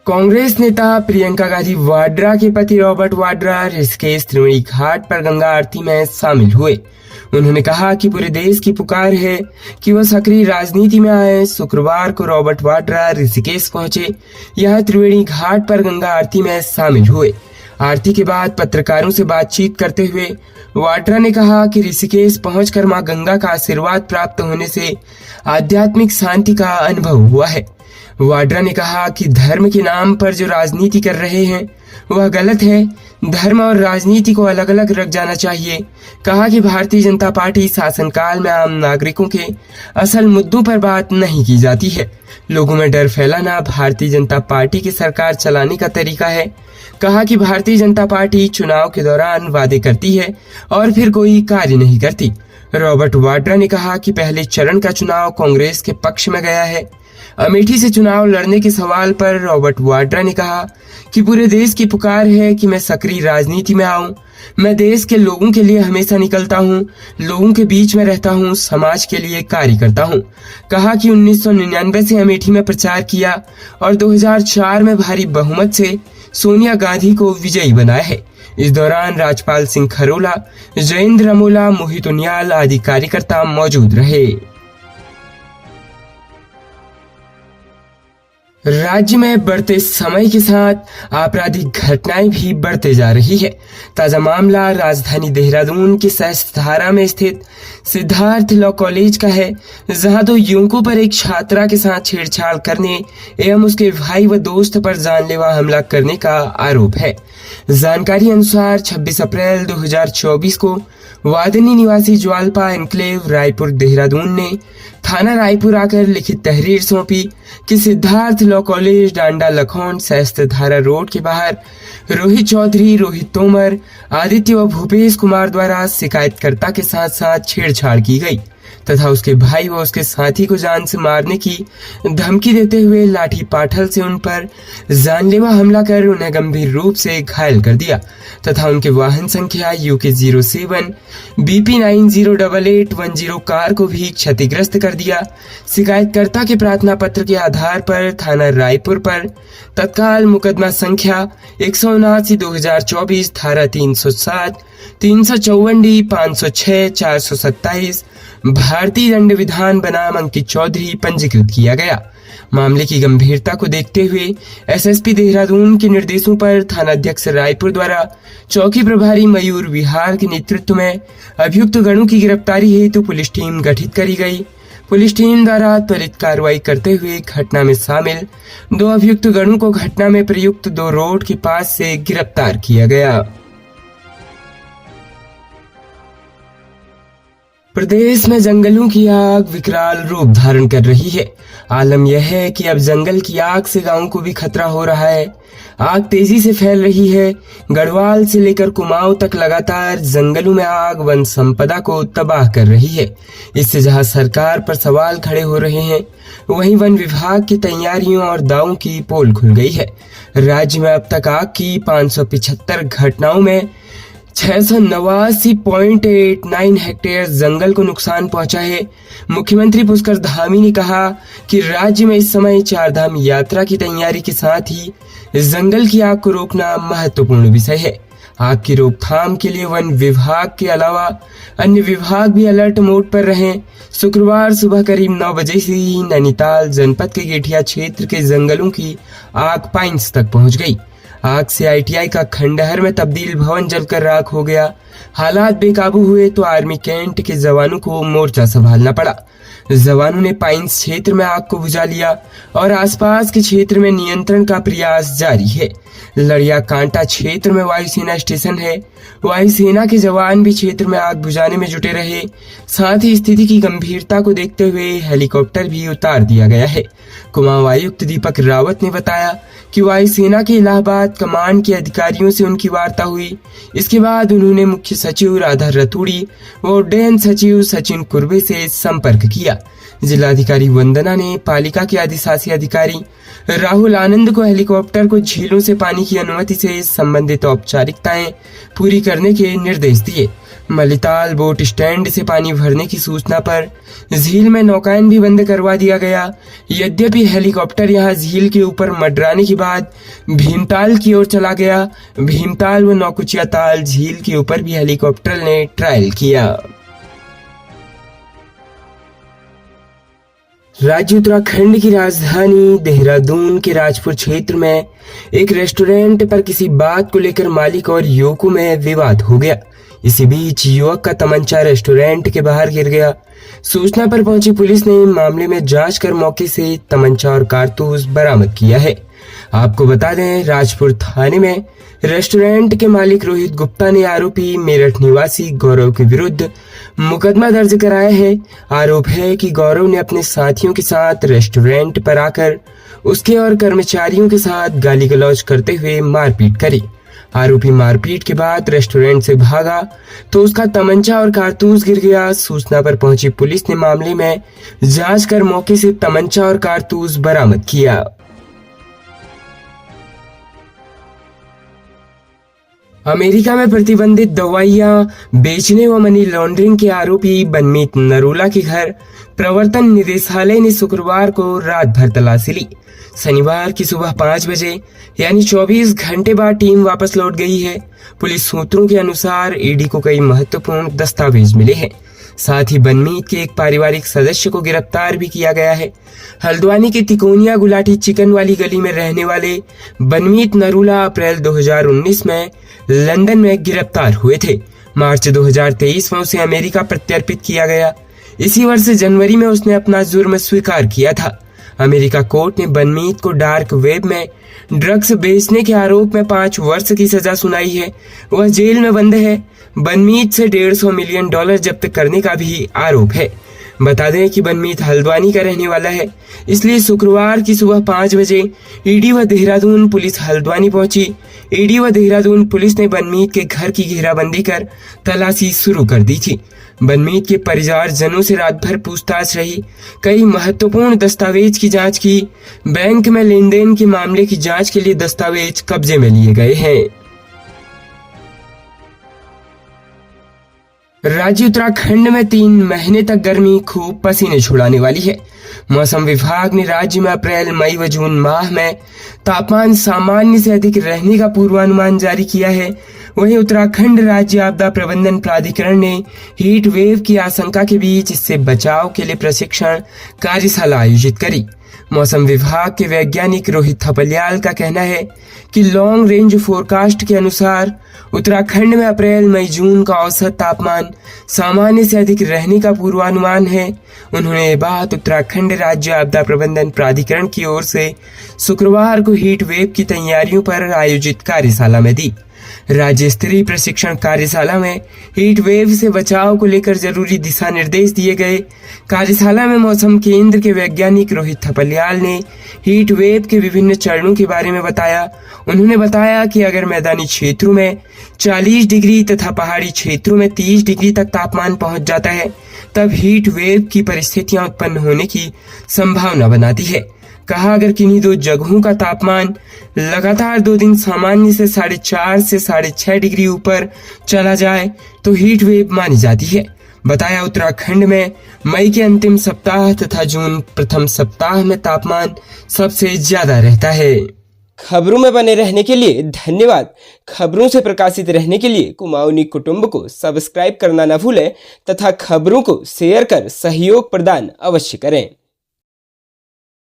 कांग्रेस नेता प्रियंका गांधी वाड्रा के पति रॉबर्ट वाड्रा ऋषिकेश त्रिवेणी घाट पर गंगा आरती में शामिल हुए। उन्होंने कहा कि पूरे देश की पुकार है कि वो सक्रिय राजनीति में आए। शुक्रवार को रॉबर्ट वाड्रा ऋषिकेश पहुंचे। यह त्रिवेणी घाट पर गंगा आरती में शामिल हुए। आरती के बाद पत्रकारों से बातचीत करते हुए वाड्रा ने कहा कि ऋषिकेश पहुंचकर मां गंगा का आशीर्वाद प्राप्त होने से आध्यात्मिक शांति का अनुभव हुआ है। वाड्रा ने कहा कि धर्म के नाम पर जो राजनीति कर रहे हैं वह गलत है। धर्म और राजनीति को अलग अलग रख जाना चाहिए। कहा कि भारतीय जनता पार्टी शासनकाल में आम नागरिकों के असल मुद्दों पर बात नहीं की जाती है। लोगों में डर फैलाना भारतीय जनता पार्टी की सरकार चलाने का तरीका है। कहा कि भारतीय जनता पार्टी चुनाव के दौरान वादे करती है और फिर कोई कार्य नहीं करती। रॉबर्ट वाड्रा ने कहा कि पहले चरण का चुनाव कांग्रेस के पक्ष में गया है। अमेठी से चुनाव लड़ने के सवाल पर रॉबर्ट वाड्रा ने कहा कि पूरे देश की पुकार है कि मैं सक्रिय राजनीति में आऊं। मैं देश के लोगों के लिए हमेशा निकलता हूं, लोगों के बीच में रहता हूं, समाज के लिए कार्य करता हूं। कहा कि 1999 से अमेठी में प्रचार किया और 2004 में भारी बहुमत से सोनिया गांधी को विजयी बनाया है। इस दौरान राजपाल सिंह खरोला, जयेंद्र अमोला, मोहित उनियाल आदि कार्यकर्ता मौजूद रहे। राज्य में बढ़ते समय के साथ आपराधिक घटनाएं भी बढ़ते जा रही है। ताजा मामला राजधानी देहरादून के सहस्त्रधारा में स्थित सिद्धार्थ लॉ कॉलेज का है, जहां 2 युवकों पर एक छात्रा के साथ छेड़छाड़ करने एवं उसके भाई व दोस्त पर जानलेवा हमला करने का आरोप है। जानकारी अनुसार 26 अप्रैल 2024 को वादनी निवासी ज्वालपा एनक्लेव रायपुर देहरादून ने थाना रायपुर आकर लिखित तहरीर सौंपी कि सिद्धार्थ लॉ कॉलेज डांडा लखौंड सहस्त्रधारा रोड के बाहर रोहित चौधरी, रोहित तोमर, आदित्य व भूपेश कुमार द्वारा शिकायतकर्ता के साथ साथ छेड़छाड़ की गई तथा उसके भाई व उसके साथी को जान से मारने की धमकी देते हुए लाठी पाठल से उन पर जानलेवा हमला कर उन्हें गंभीर रूप से घायल कर दिया तथा उनके वाहन संख्या UK07 BP 908810 कार को भी क्षतिग्रस्त कर दिया। शिकायतकर्ता के प्रार्थना पत्र के आधार पर थाना रायपुर पर तत्काल मुकदमा संख्या 179/2024 धारा 307, 354D, 506, 427 भारतीय दंड विधान बनाम अंकित चौधरी पंजीकृत किया गया। मामले की गंभीरता को देखते हुए SSP देहरादून के निर्देशों पर थानाध्यक्ष रायपुर द्वारा चौकी प्रभारी मयूर विहार के नेतृत्व में अभियुक्त गणों की गिरफ्तारी हेतु पुलिस टीम गठित करी गई। पुलिस टीम द्वारा त्वरित कार्रवाई करते हुए घटना में शामिल 2 अभियुक्त गणों को घटना में प्रयुक्त 2 रोड के पास से गिरफ्तार किया गया। प्रदेश में जंगलों की आग विकराल रूप धारण कर रही है। आलम यह है कि अब जंगल की आग से गांवों को भी खतरा हो रहा है। आग तेजी से फैल रही है। गढ़वाल से लेकर कुमाऊं तक लगातार जंगलों में आग वन संपदा को तबाह कर रही है। इससे जहां सरकार पर सवाल खड़े हो रहे हैं, वहीं वन विभाग की तैयारियों और दावों की पोल खुल गई है। राज्य में अब तक आग की 575 घटनाओं में 689.89 हेक्टेयर जंगल को नुकसान पहुंचा है। मुख्यमंत्री पुष्कर धामी ने कहा कि राज्य में इस समय 4 धाम यात्रा की तैयारी के साथ ही जंगल की आग को रोकना महत्वपूर्ण विषय है। आग की रोकथाम के लिए वन विभाग के अलावा अन्य विभाग भी अलर्ट मोड पर रहे। शुक्रवार सुबह करीब 9 बजे से ही नैनीताल जनपद के गेठिया क्षेत्र के जंगलों की आग पाइंस तक पहुंच गई। आग से ITI का खंडहर में तब्दील भवन जलकर राख हो गया। हालात बेकाबू हुए तो आर्मी कैंट के जवानों को मोर्चा संभालना पड़ा। जवानों ने पाइंस क्षेत्र में आग को बुझा लिया और आसपास के क्षेत्र में नियंत्रण का प्रयास जारी है। लड़िया कांटा क्षेत्र में वायुसेना स्टेशन है। वायुसेना के जवान भी क्षेत्र में आग बुझाने में जुटे रहे। साथ ही स्थिति की गंभीरता को देखते हुए हेलीकॉप्टर भी उतार दिया गया है। कुमाऊं आयुक्त दीपक रावत ने बताया कि वायुसेना के इलाहाबाद कमान के अधिकारियों से उनकी वार्ता हुई। इसके बाद उन्होंने मुख्य सचिव राधा रतूड़ी व उड्डयन सचिव सचिन कुर्बे से संपर्क किया। जिलाधिकारी वंदना ने पालिका के अधिशासी अधिकारी राहुल आनंद को हेलीकॉप्टर को झीलों से पानी की अनुमति से संबंधित औपचारिकताएं पूरी करने के निर्देश दिए। मलिताल बोट स्टैंड से पानी भरने की सूचना पर झील में नौकायन भी बंद करवा दिया गया। यद्यपि हेलीकॉप्टर यहां झील के ऊपर मंडराने के बाद भीमताल की ओर चला गया। भीमताल व नौकुचिया ताल झील के ऊपर भी हेलीकॉप्टर ने ट्रायल किया। राज्य उत्तराखंड की राजधानी देहरादून के राजपुर क्षेत्र में एक रेस्टोरेंट पर किसी बात को लेकर मालिक और युवकों में विवाद हो गया। इसी बीच युवक का तमंचा रेस्टोरेंट के बाहर गिर गया। सूचना पर पहुंची पुलिस ने मामले में जांच कर मौके से तमंचा और कारतूस बरामद किया है। आपको बता दें, राजपुर थाने में रेस्टोरेंट के मालिक रोहित गुप्ता ने आरोपी मेरठ निवासी गौरव के विरुद्ध मुकदमा दर्ज कराया है। आरोप है कि गौरव ने अपने साथियों के साथ रेस्टोरेंट पर आकर उसके और कर्मचारियों के साथ गाली गलौज करते हुए मारपीट करी। आरोपी मारपीट के बाद रेस्टोरेंट से भागा तो उसका तमंचा और कारतूस गिर गया। सूचना पर पहुंची पुलिस ने मामले में जांच कर मौके से तमंचा और कारतूस बरामद किया। अमेरिका में प्रतिबंधित दवाइयां बेचने व मनी लॉन्ड्रिंग के आरोपी बनमीत नरूला के घर प्रवर्तन निदेशालय ने शुक्रवार को रात भर तलाशी ली। शनिवार की सुबह 5 बजे यानी 24 घंटे बाद टीम वापस लौट गई है। पुलिस सूत्रों के अनुसार ईडी को कई महत्वपूर्ण दस्तावेज मिले हैं। साथ ही बनमीत के एक पारिवारिक सदस्य को गिरफ्तार भी किया गया है। हल्द्वानी के तिकोनिया गुलाटी चिकन वाली गली में रहने वाले बनमीत नरूला अप्रैल 2019 में लंदन में गिरफ्तार हुए थे। मार्च 2023 में उसे अमेरिका प्रत्यर्पित किया गया। इसी वर्ष जनवरी में उसने अपना जुर्म स्वीकार किया था। अमेरिका कोर्ट ने बनमीत को डार्क वेब में ड्रग्स बेचने के आरोप में 5 वर्ष की सजा सुनाई है। वह जेल में बंद है। बनमीत से $150 मिलियन जब्त करने का भी आरोप है। बता दें कि बनमीत हल्द्वानी का रहने वाला है, इसलिए शुक्रवार की सुबह 5 बजे ईडी व देहरादून पुलिस हल्द्वानी पहुंची। ईडी व देहरादून पुलिस ने बनमीत के घर की घेराबंदी कर तलाशी शुरू कर दी थी। बनमीत के परिवारजनों से रात भर पूछताछ रही। कई महत्वपूर्ण दस्तावेज की जांच की। बैंक में लेन देन के मामले की जांच के लिए दस्तावेज कब्जे में लिए गए हैं। राज्य उत्तराखंड में 3 महीने तक गर्मी खूब पसीने छुड़ाने वाली है। मौसम विभाग ने राज्य में अप्रैल, मई व जून माह में तापमान सामान्य से अधिक रहने का पूर्वानुमान जारी किया है। वहीं उत्तराखंड राज्य आपदा प्रबंधन प्राधिकरण ने हीट वेव की आशंका के बीच इससे बचाव के लिए प्रशिक्षण कार्यशाला आयोजित करी। मौसम विभाग के वैज्ञानिक रोहित थपलियाल का कहना है कि लॉन्ग रेंज फोरकास्ट के अनुसार उत्तराखंड में अप्रैल, मई, जून का औसत तापमान सामान्य से अधिक रहने का पूर्वानुमान है। उन्होंने ये बात उत्तराखंड राज्य आपदा प्रबंधन प्राधिकरण की ओर से शुक्रवार को हीट वेव की तैयारियों पर आयोजित कार्यशाला में दी। राज्य स्तरीय प्रशिक्षण कार्यशाला में हीट वेव से बचाव को लेकर जरूरी दिशा निर्देश दिए गए। कार्यशाला में मौसम केंद्र के वैज्ञानिक रोहित थपलियाल ने हीट वेव के विभिन्न चरणों के बारे में बताया। उन्होंने बताया कि अगर मैदानी क्षेत्रों में 40 डिग्री तथा पहाड़ी क्षेत्रों में 30 डिग्री तक तापमान पहुंच जाता है, तब हीट वेव की परिस्थितियां उत्पन्न होने की संभावना बनाती है। कहा, अगर किन्हीं 2 जगहों का तापमान लगातार 2 दिन सामान्य से 4.5 से 6.5 डिग्री ऊपर चला जाए तो हीट वेव मानी जाती है। बताया, उत्तराखंड में मई के अंतिम सप्ताह तथा जून प्रथम सप्ताह में तापमान सबसे ज्यादा रहता है। खबरों में बने रहने के लिए धन्यवाद। खबरों से प्रकाशित रहने के लिए कुमाऊनी कुटुंब को सब्सक्राइब करना न भूलें तथा खबरों को शेयर कर सहयोग प्रदान अवश्य करें।